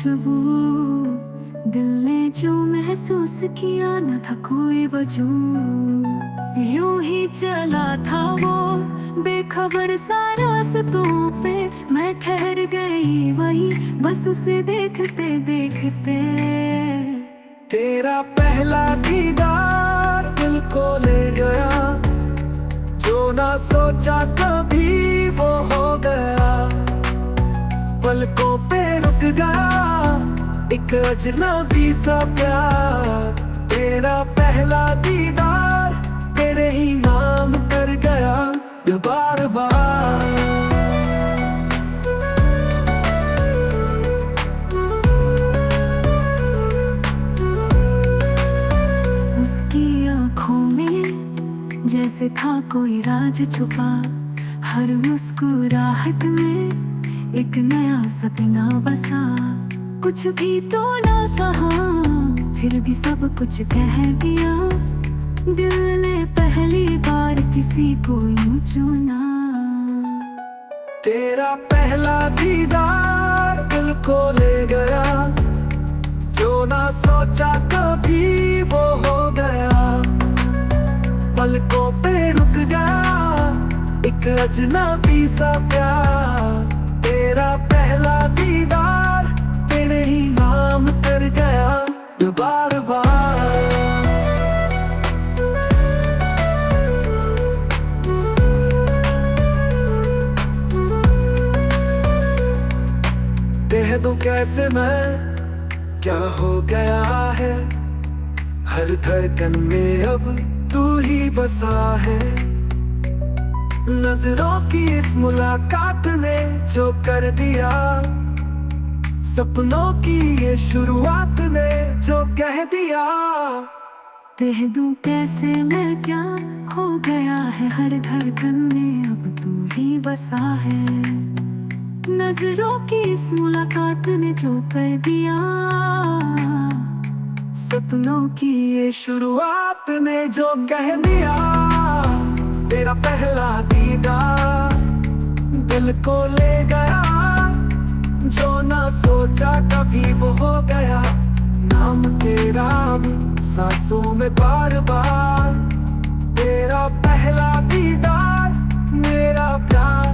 खुशबू, दिल ने जो महसूस किया न था कोई वजूद। यूं ही चला था वो बेखबर सा रास्तों पे, मैं ठहर गई वही बस उसे देखते देखते। तेरा पहला दीदार दिल को ले गया, जो ना सोचा कभी वो हो गया। पलकों पे रुक गया एक अजनबी सा प्यार। तेरा पहला दीदार तेरे ही नाम कर गया बार बार। उसकी आँखों में जैसे था कोई राज छुपा, हर मुस्कुराहट में एक नया सपना बसा। कुछ भी तो ना कहा फिर भी सब कुछ कह दिया, दिल ने पहली बार किसी को यूं चुना। तेरा पहला दीदार दिल को ले गया, जो ना सोचा कभी वो हो गया। पलकों पे रुक गया एक अजनबी सा प्यार। तेरा पहला दीदार तेरे ही नाम कर गया बार बार। कह दूं कैसे मैं क्या हो गया है, हर धड़कन में अब तू ही बसा है। नजरों की इस मुलाकात ने जो कर दिया, सपनों की ये शुरुआत ने जो कह दिया। कह दूं कैसे मैं क्या हो गया है, हर धड़कन में अब तू ही बसा है। नजरों की इस मुलाकात ने जो कर दिया, सपनों की ये शुरुआत ने जो कह दिया। तेरा पहला दीदार दिल को ले गया, जो ना सोचा कभी वो हो गया। नाम तेरा सांसों में बार बार। तेरा पहला दीदार मेरा प्यार।